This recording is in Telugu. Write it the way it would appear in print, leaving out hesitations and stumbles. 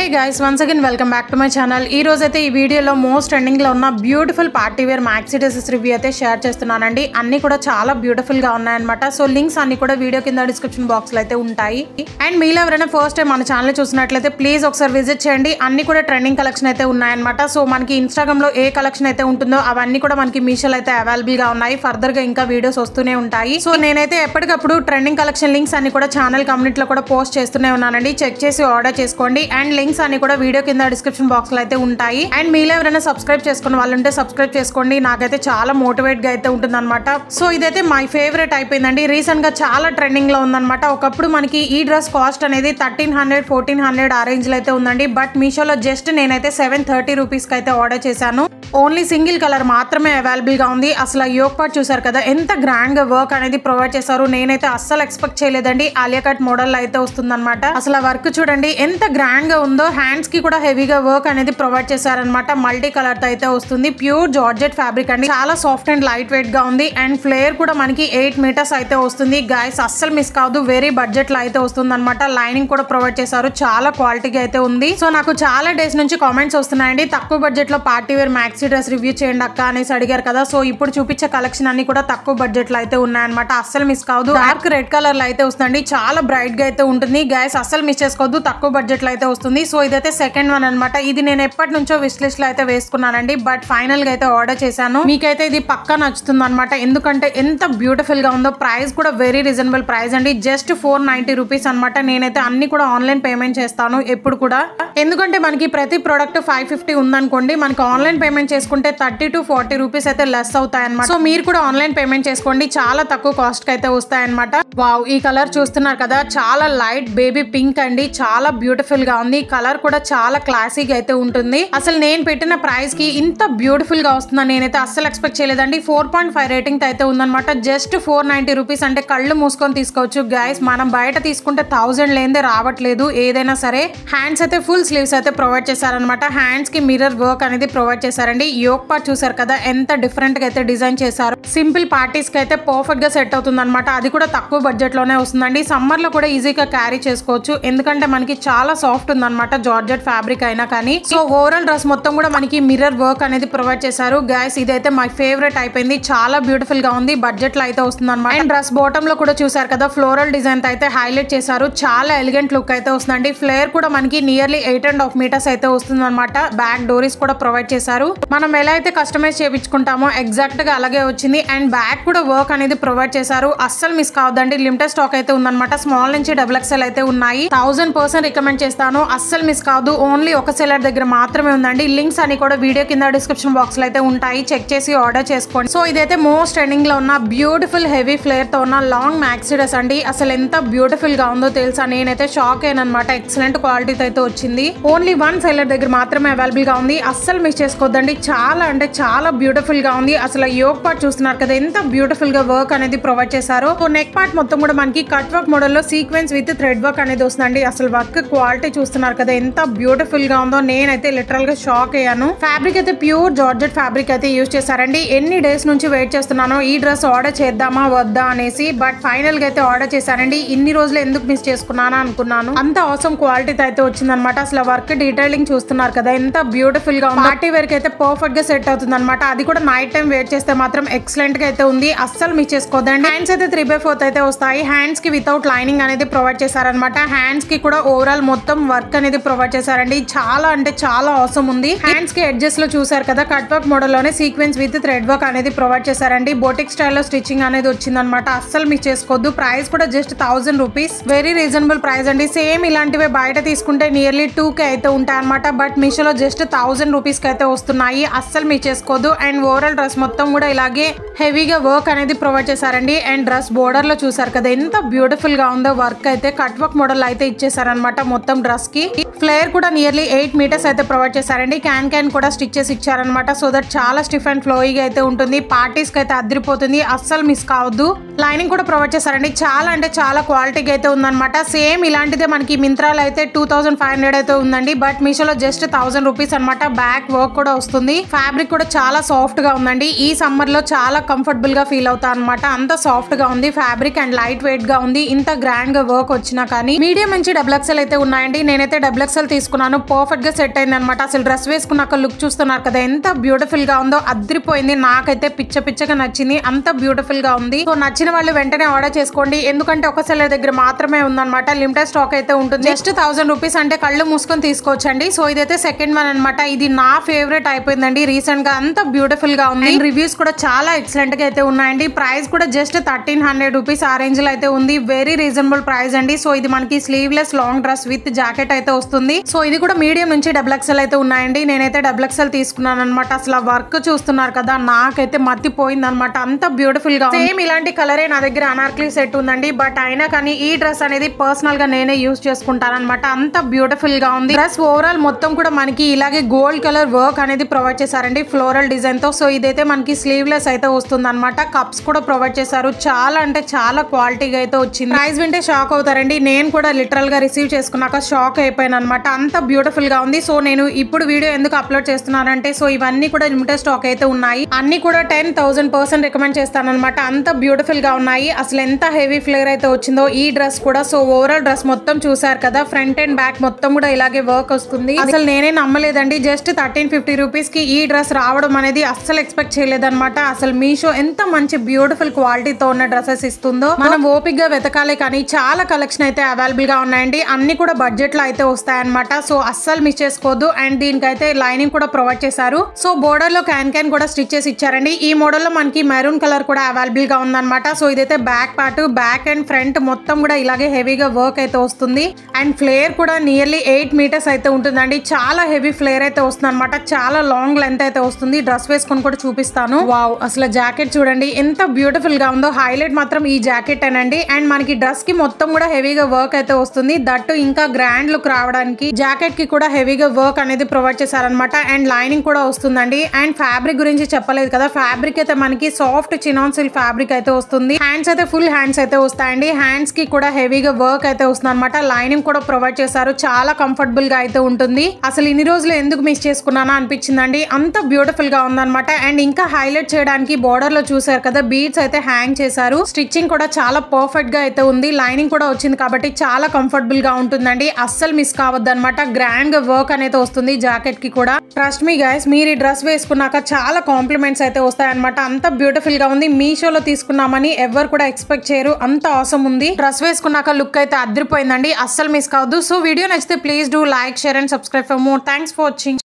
Hey guys, once again welcome back to my channel. ఈ రోజు అయితే ఈ వీడియోలో మోస్ట్ ట్రెండింగ్ లో ఉన్న beautiful party wear maxi dresses review అయితే షేర్ చేస్తున్నానండి. అన్ని కూడా చాలా బ్యూటిఫుల్ గా ఉన్నాయన్నమాట. సో లింక్స్ అన్ని కూడా వీడియో కింద డిస్క్రిప్షన్ బాక్స్ లో అయితే ఉంటాయి. అండ్ మీలో ఎవరైనా ఫస్ట్ టైం మన ఛానల్ చూసినట్లయితే ప్లీజ్ ఒకసారి విజిట్ చేయండి. అన్ని కూడా ట్రెండింగ్ కలెక్షన్ అయితే ఉన్నాయన్నమాట. సో మనకి ఇన్స్టాగ్రామ్ లో ఏ కలెక్షన్ అయితే ఉంటుందో అవన్నీ కూడా మనకి మీషోలో అయితే అవైలబుల్ గా ఉన్నాయి. ఫర్దర్ గా ఇంకా వీడియోస్ వస్తూనే ఉంటాయి. సో నేనైతే ఎప్పటికప్పుడు ట్రెండింగ్ కలెక్షన్ లింక్స్ అన్ని కూడా ఛానల్ కమ్యూనిటీలో కూడా పోస్ట్ చేస్తూనే ఉన్నానండి. చెక్ చేసి ఆర్డర్ చేసుకోండి. అండ్ లింక్స్ అన్ని కూడా వీడియో కింద డిస్క్రిప్షన్ బాక్స్ లో అయితే ఉంటాయి. అండ్ మీలో ఎవరైనా సబ్స్క్రైబ్ చేసుకున్న వాళ్ళు ఉంటే సబ్స్క్రైబ్ చేసుకోండి. నాకైతే చాలా మోటివేట్ గా అయితే ఉంటుంది అనమాట. సో ఇదైతే మై ఫేవరెట్ అయిపోయిందండి. రీసెంట్ గా చాలా ట్రెండింగ్ లో ఉందన్నమాట. ఒకప్పుడు మనకి ఈ డ్రెస్ కాస్ట్ అనేది 1300 1400 ఆ రేంజ్ లో అయితే ఉందండి. బట్ మీషోలో జస్ట్ నేనైతే 730 రూపీస్ కి అయితే ఆర్డర్ చేశాను. ఓన్లీ సింగిల్ కలర్ మాత్రమే అవైలబుల్ గా ఉంది. అసలు యోక్ పార్ట్ చూసారు కదా, ఎంత గ్రాండ్ గా వర్క్ అనేది ప్రొవైడ్ చేశారు. నేనైతే అస్సలు ఎక్స్పెక్ట్ చేయలేదండి. ఆలియా కట్ మోడల్ అయితే వస్తుంది అనమాట. అసలు వర్క్ చూడండి ఎంత గ్రాండ్ గా ఉందో. హ్యాండ్స్ కి కూడా హెవీగా వర్క్ అనేది ప్రొవైడ్ చేశారనమాట. మల్టీ కలర్ తో అయితే వస్తుంది. ప్యూర్ జార్జెట్ ఫ్యాబ్రిక్ అండి. చాలా సాఫ్ట్ అండ్ లైట్ వెయిట్ గా ఉంది. అండ్ ఫ్లేర్ కూడా మనకి 8 మీటర్స్ అయితే వస్తుంది. గైస్ అస్సలు మిస్ కాదు. వెరీ బడ్జెట్ లో అయితే వస్తుంది అనమాట. లైనింగ్ కూడా ప్రొవైడ్ చేశారు. చాలా క్వాలిటీగా అయితే ఉంది. సో నాకు చాలా డేస్ నుంచి కామెంట్స్ వస్తున్నాయండి, తక్కువ బడ్జెట్ లో party wear maxi dress review చేయండి అక్క అనేసి అడిగారు కదా. సో ఇప్పుడు చూపించే కలెక్షన్ అన్ని కూడా తక్కువ బడ్జెట్ లో అయితే ఉన్నాయన్నమాట. అస్సలు మిస్ కాదు. డార్క్ రెడ్ కలర్ లో అయితే వస్తుంది. చాలా బ్రైట్ గా అయితే ఉంటుంది. గైస్ అస్సలు మిస్ చేసుకోవద్దు. తక్కువ బడ్జెట్ లో అయితే వస్తుంది. సో ఇదైతే సెకండ్ వన్ అనమాట. ఇది నేను ఎప్పటి నుంచో విష్ లిస్ట్ లో అయితే వేసుకున్నానండి. బట్ ఫైనల్ గా అయితే ఆర్డర్ చేశాను. మీకైతే ఇది పక్కా నచ్చుతుంది అనమాట. ఎందుకంటే ఎంత బ్యూటిఫుల్ గా ఉందో. ప్రైస్ కూడా వెరీ రీజనబుల్ ప్రైస్ అండి. జస్ట్ 490 రూపీస్ అనమాట. నేనైతే అన్ని కూడా ఆన్లైన్ పేమెంట్ చేస్తాను ఎప్పుడు కూడా. ఎందుకంటే మనకి ప్రతి ప్రోడక్ట్ 550 ఉందనుకోండి, మనకి ఆన్లైన్ పేమెంట్ చేసుకుంటే 30 to 40 రూపీస్ అయితే లెస్ అవుతాయి అనమాట. సో మీరు కూడా ఆన్లైన్ పేమెంట్ చేసుకోండి. చాలా తక్కువ కాస్ట్ కి అయితే వస్తాయి అనమాట. వావ్, ఈ కలర్ చూస్తున్నారు కదా, చాలా లైట్ బేబీ పింక్ అండి. చాలా బ్యూటిఫుల్ గా ఉంది. కలర్ కూడా చాలా క్లాసీగా అయితే ఉంటుంది. అసలు నేను పెట్టిన ప్రైస్ కి ఇంత బ్యూటిఫుల్ గా వస్తుందని నేనైతే అస్సలు ఎక్స్పెక్ట్ చేయలేదండి. 4.5 రేటింగ్ తో అయితే ఉందన్నమాట. జస్ట్ 490 రూపీస్ అంటే కళ్ళు మూసుకొని తీసుకోవచ్చు గైస్. మనం బయట తీసుకుంటే 1000 లేదే రావట్లేదు ఏదైనా సరే. హ్యాండ్స్ అయితే ఫుల్ స్లీవ్స్ అయితే ప్రొవైడ్ చేశారనమాట. హ్యాండ్స్ కి మిర్రర్ వర్క్ అనేది ప్రొవైడ్ చేశారండి. యోక్ పార్ట్ చూసారు కదా, ఎంత డిఫరెంట్ గా అయితే డిజైన్ చేశారు. సింపుల్ పార్టీస్ కి అయితే పర్ఫెక్ట్ గా సెట్ అవుతుంది అనమాట. అది కూడా తక్కువ బడ్జెట్ లోనే వస్తుందండి. సమ్మర్ లో కూడా ఈజీగా క్యారీ చేసుకోవచ్చు. ఎందుకంటే మనకి చాలా సాఫ్ట్ ఉందన్నమాట జార్జెట్ ఫ్యాబ్రిక్ అయినా కానీ. సో ఓవరాల్ డ్రెస్ మొత్తం కూడా మనకి మిర్రర్ వర్క్ అనేది ప్రొవైడ్ చేశారు. గైస్ ఇదైతే మై ఫేవరెట్ అయిపోయింది. చాలా బ్యూటిఫుల్ గా ఉంది. బడ్జెట్ లో అయితే వస్తుంది అనమాట. అండ్ డ్రెస్ బాటమ్ లో కూడా చూసారు కదా, ఫ్లోరల్ డిజైన్ అయితే హైలైట్ చేశారు. చాలా ఎలిగెంట్ లుక్ అయితే వస్తుందండి. ఫ్లేర్ కూడా మనకి నియర్లీ 8.5 మీటర్స్ అయితే వస్తుంది అనమాట. బ్యాక్ డోరీస్ కూడా ప్రొవైడ్ చేశారు. మనం ఎలా అయితే కస్టమైజ్ చేయించుకుంటామో ఎగ్జాక్ట్ గా అలాగే వచ్చింది. అండ్ బ్యాక్ కూడా వర్క్ అనేది ప్రొవైడ్ చేశారు. అస్సలు మిస్ కావద్దండి. లిమిటెడ్ స్టాక్ అయితే ఉందన్నమాట. స్మాల్ నుంచి XXL అయితే ఉన్నాయి. 1000% రికమెండ్ చేస్తాను. అస్సలు మిస్ కాదు. ఓన్లీ ఒక సెల్లర్ దగ్గర మాత్రమే ఉందండి. లింక్స్ అని కూడా వీడియో కింద డిస్క్రిప్షన్ బాక్స్ లో అయితే ఉంటాయి. చెక్ చేసి ఆర్డర్ చేసుకోండి. సో ఇదైతే మోస్ట్ ట్రెండింగ్ లో ఉన్న బ్యూటిఫుల్ హెవీ ఫ్లేర్ తో ఉన్న లాంగ్ మ్యాక్సీ డ్రెస్ అండి. అసలు ఎంత బ్యూటిఫుల్ గా ఉందో తెలుసా. నేనైతే షాక్ అయ్యానమాట. ఎక్సలెంట్ క్వాలిటీతో అయితే వచ్చింది. ఓన్లీ వన్ సెల్లర్ దగ్గర మాత్రమే అవైలబుల్ గా ఉంది. అస్సలు మిస్ చేసుకోవద్దండి. చాలా అంటే చాలా బ్యూటిఫుల్ గా ఉంది. అసలు యోక్ పార్ట్ చూస్తున్నారు కదా, ఎంత బ్యూటిఫుల్ గా వర్క్ అనేది ప్రొవైడ్ చేశారు. సో నెక్ పార్ట్ మొత్తం కూడా మనకి కట్ వర్క్ మోడల్ లో సీక్వెన్స్ విత్ థ్రెడ్ వర్క్ అనేది వస్తుందండి. అసలు వర్క్ క్వాలిటీ చూస్తున్నారు కదా, ఎంత బ్యూటిఫుల్ గా ఉందో. నేనైతే లిటరల్ గా షాక్ అయ్యాను. ఫ్యాబ్రిక్ అయితే ప్యూర్ జార్జెట్ ఫ్యాబ్రిక్ అయితే యూజ్ చేశారండి. ఎన్ని డేస్ నుంచి వెయిట్ చేస్తున్నాను ఈ డ్రెస్ ఆర్డర్ చేద్దామా వద్దా అనేసి. బట్ ఫైనల్ గా అయితే ఆర్డర్ చేశానండి. ఇన్ని రోజులు ఎందుకు మిస్ చేసుకున్నానా అనుకున్నాను. అంత అవసరం క్వాలిటీతో అయితే వచ్చిందనమాట. అసలు వర్క్ డీటెయిలింగ్ చూస్తున్నారు కదా, ఎంత బ్యూటిఫుల్ గా ఉంది. పార్టీ వేర్ కి అయితే పర్ఫెక్ట్ గా సెట్ అవుతుంది అనమాట. అది కూడా నైట్ టైం వెయిట్ చేస్తే మాత్రం ఎక్సలెంట్ గా అయితే ఉంది. అస్సలు మిస్ చేసుకోవద్దండి. హ్యాండ్స్ అయితే 3/4 అయితే వస్తాయి. హ్యాండ్స్ కి వితౌట్ లైనింగ్ అనేది ప్రొవైడ్ చేశారనమాట. హ్యాండ్స్ కి కూడా ఓవరాల్ మొత్తం వర్క్ అనేది ప్రొవైడ్ చేశారండి. చాలా అంటే చాలా అవసరం ఉంది. హ్యాండ్స్ కి ఎడ్జెస్ లో చూసారు కదా, కట్ వర్క్ మోడల్ లోనే సీక్వెన్స్ విత్ థ్రెడ్ వర్క్ అనేది ప్రొవైడ్ చేశారండి. బోటిక్ స్టైల్ లో స్టిచ్చింగ్ అనేది వచ్చిందనమాట. అస్సలు మిస్ చేసుకోవద్దు. ప్రైస్ కూడా just 1000 rupees. Very reasonable price అండి. సేమ్ ఇలాంటివే బయట తీసుకుంటే నియర్లీ 2K అయితే ఉంటాయి అనమాట. బట్ మీషోలో జస్ట్ 1000 రూపీస్ కి అయితే వస్తున్నాయి. అస్సలు మిస్ చేసుకోవద్దు. అండ్ ఓవరాల్ డ్రెస్ మొత్తం కూడా ఇలాగే హెవీగా వర్క్ అనేది ప్రొవైడ్ చేశారండి. అండ్ డ్రెస్ బోర్డర్ లో చూసారు కదా, ఎంత బ్యూటిఫుల్ గా ఉందో. వర్క్ అయితే కట్ వర్క్ మోడల్ అయితే ఇచ్చేసారనమాట మొత్తం డ్రెస్ కి. ఫ్లేర్ కూడా నియర్లీ 8 మీటర్స్ అయితే ప్రొవైడ్ చేశారండి. క్యాన్ కూడా స్టిచ్ చేసి ఇచ్చారనమాట. సో దట్ చాలా స్టిఫ్ అండ్ ఫ్లోయిగా అయితే ఉంటుంది. పార్టీస్ కి అయితే అదిరిపోతుంది. అస్సలు మిస్ కావద్దు. లైనింగ్ కూడా ప్రొవైడ్ చేశారండి. చాలా అంటే చాలా క్వాలిటీగా అయితే ఉందన్నమాట. సేమ్ ఇలాంటిదే మనకి మింత్రాలో అయితే 2500 అయితే ఉందండి. బట్ మీషోలో జస్ట్ 1000 రూపీస్ అనమాట. బ్యాక్ వర్క్ కూడా వస్తుంది. వస్తుంది. ఫ్యాబ్రిక్ కూడా చాలా సాఫ్ట్ గా ఉందండి. ఈ సమ్మర్ లో చాలా కంఫర్టబుల్ గా ఫీల్ అవుతా అనమాట. అంత సాఫ్ట్ గా ఉంది ఫ్యాబ్రిక్ అండ్ లైట్ వెయిట్ గా ఉంది. ఇంత గ్రాండ్ గా వర్క్ వచ్చినా కానీ మీడియం నుంచి XXL అయితే ఉన్నాయండి. నేనైతే XXL తీసుకున్నాను. పర్ఫెక్ట్ గా సెట్ అయింది అనమాట. అసలు డ్రెస్ వేసుకున్నాక లుక్ చూస్తున్నారు కదా ఎంత బ్యూటిఫుల్ గా ఉందో, అద్రిపోయింది. నాకైతే పిచ్చగా నచ్చింది. అంత బ్యూటిఫుల్ గా ఉంది. సో నచ్చిన వాళ్ళు వెంటనే ఆర్డర్ చేసుకోండి. ఎందుకంటే ఒక సెల్లర్ దగ్గర మాత్రమే ఉందన్నమాట. లిమిటెడ్ స్టాక్ అయితే ఉంటుంది. జస్ట్ 1000 రూపీస్ అంటే కళ్ళు మూసుకొని తీసుకోవచ్చండి. సో ఇదైతే సెకండ్ వన్ అనమాట. ఇది నా ఫేవరెట్ అయిపోయిందండి రీసెంట్ గా. అంత బ్యూటిఫుల్ గా ఉంది. రివ్యూస్ కూడా చాలా ఎక్సలెంట్ గా అయితే ఉన్నాయండి. ప్రైస్ కూడా జస్ట్ 1300 రూపీస్ ఆ రేంజ్ లో అయితే ఉంది. వెరీ రీజనబుల్ ప్రైస్ అండి. సో ఇది మనకి sleeveless long dress with jacket అయితే వస్తుంది. సో ఇది కూడా మీడియం నుంచి XXL అయితే ఉన్నాయండి. నేనైతే XXL తీసుకున్నాను అనమాట. అసలు వర్క్ చూస్తున్నారు కదా నాకైతే మర్తిపోయింది అనమాట. అంత బ్యూటిఫుల్ గా సేమ్ ఇలాంటి కలరే నా దగ్గర అనార్కలి సెట్ ఉందండి. బట్ అయినా కానీ ఈ డ్రెస్ అనేది పర్సనల్ గా నేనే యూజ్ చేసుకుంటాను అనమాట. అంత బ్యూటిఫుల్ గా ఉంది. డ్రెస్ ఓవరాల్ మొత్తం కూడా మనకి ఇలాగే గోల్డ్ కలర్ వర్క్ అనేది ప్రొవైడ్ చేశారండి ఫ్లోరల్ డిజైన్ తో. సో ఇదైతే మనకి స్లీవ్లెస్ అయితే వస్తుంది అనమాట. కప్స్ కూడా ప్రొవైడ్ చేశారు. చాలా అంటే చాలా క్వాలిటీగా అయితే వచ్చింది. ప్రైస్ వింటే షాక్ అవుతారండి. నేను కూడా లిటరల్ గా రిసీవ్ చేసుకున్నాక షాక్ అయిపోయాను అనమాట. అంత బ్యూటిఫుల్ గా ఉంది. సో నేను ఇప్పుడు వీడియో ఎందుకు అప్లోడ్ చేస్తున్నానంటే సో ఇవన్నీ కూడా లిమిటెడ్ స్టాక్ అయితే ఉన్నాయి. అన్ని కూడా 10,000% రికమెండ్ చేస్తాను అనమాట. అంత బ్యూటిఫుల్ గా ఉన్నాయి. అసలు ఎంత హెవీ ఫ్లేర్ అయితే వచ్చిందో ఈ డ్రెస్ కూడా. సో ఓవరాల్ డ్రెస్ మొత్తం చూసారు కదా ఫ్రంట్ అండ్ బ్యాక్ మొత్తం కూడా ఇలాగే వర్క్ వస్తుంది. అసలు నేనే నమ్మలేదండి. జస్ట్ 1350 రూపీస్ కి ఈ డ్రెస్ రావడం అనేది అస్సలు ఎక్స్పెక్ట్ చేయలేదన్నమాట. అసలు మీషో ఎంత మంచి బ్యూటిఫుల్ క్వాలిటీతో ఉన్న డ్రెస్సెస్ ఇస్తుందో మనం ఓపిక్ గా వెతకాలి. కానీ చాలా కలెక్షన్ అయితే అవైలబుల్ గా ఉన్నాయండి. అన్ని కూడా బడ్జెట్ లో అయితే వస్తాయన్నమాట. సో అస్సలు మిస్ చేసుకోవద్దు. అండ్ దీనికైతే లైనింగ్ కూడా ప్రొవైడ్ చేశారు. సో బోర్డర్ లో క్యాన్ కూడా స్టిచ్ చేసి ఇచ్చారండి. ఈ మోడల్ లో మనకి మెరూన్ కలర్ కూడా అవైలబుల్ గా ఉందన్నమాట. సో ఇదైతే back part, back and front మొత్తం కూడా ఇలాగే హెవీగా వర్క్ అయితే వస్తుంది. అండ్ ఫ్లేర్ కూడా నియర్లీ 8 మీటర్స్ అయితే ఉంటుందండి. చాలా హెవీ ఫ్లేర్ అయితే వస్తుంది అనమాట. చాలా లాంగ్ లెంత్ అయితే వస్తుంది. డ్రెస్ వేసుకొని కూడా చూపిస్తాను. వావ్ అసలు జాకెట్ చూడండి ఎంత బ్యూటిఫుల్ గా ఉందో. హైలైట్ మాత్రం ఈ జాకెట్ అనండి. అండ్ మనకి డ్రెస్ కి మొత్తం కూడా హెవీగా వర్క్ అయితే వస్తుంది. దట్టు ఇంకా గ్రాండ్ లుక్ రావడానికి జాకెట్ కి కూడా హెవీగా వర్క్ అనేది ప్రొవైడ్ చేశారనమాట. అండ్ లైనింగ్ కూడా వస్తుందండి. అండ్ ఫ్యాబ్రిక్ గురించి చెప్పలేదు కదా. ఫ్యాబ్రిక్ అయితే మనకి సాఫ్ట్ చినాన్ సిల్క్ ఫ్యాబ్రిక్ అయితే వస్తుంది. హ్యాండ్స్ అయితే ఫుల్ హ్యాండ్స్ అయితే వస్తాయండి. హ్యాండ్స్ కి కూడా హెవీగా వర్క్ అయితే వస్తుంది అనమాట. లైనింగ్ కూడా ప్రొవైడ్ చేశారు. చాలా కంఫర్టబుల్ గా అయితే ఉంటుంది. అసలు ఇన్ని రోజులు ఎందుకు మిస్ చేసుకున్నానా అనిపించిందండి. అంత బ్యూటిఫుల్ గా ఉందన్నమాట. అండ్ ఇంకా హైలైట్ చేయడానికి బోర్డర్ లో చూసారు కదా బీడ్స్ అయితే హ్యాంగ్ చేశారు. స్టిచ్చింగ్ కూడా చాలా పర్ఫెక్ట్ గా అయితే ఉంది. లైనింగ్ కూడా వచ్చింది కాబట్టి చాలా కంఫర్టబుల్ గా ఉంటుందండి. అస్సలు మిస్ కావద్దు అనమాట. గ్రాండ్ గా వర్క్ అనేది వస్తుంది జాకెట్ కి కూడా. ట్రస్ట్ మీ గైస్, మీరు ఈ డ్రెస్ వేసుకున్నాక చాలా కాంప్లిమెంట్స్ అయితే వస్తాయన్నమాట. అంత బ్యూటిఫుల్ గా ఉంది. మీషోలో తీసుకున్నామని ఎవరు కూడా ఎక్స్పెక్ట్ చేయరు. అంత అవసరం ఉంది. డ్రెస్ వేసుకున్నాక లుక్ అయితే అదిరిపోయిందండి. అస్సలు మిస్ కావద్దు. సో వీడియో నచ్చితే please do like, share and subscribe for more. Thanks for watching.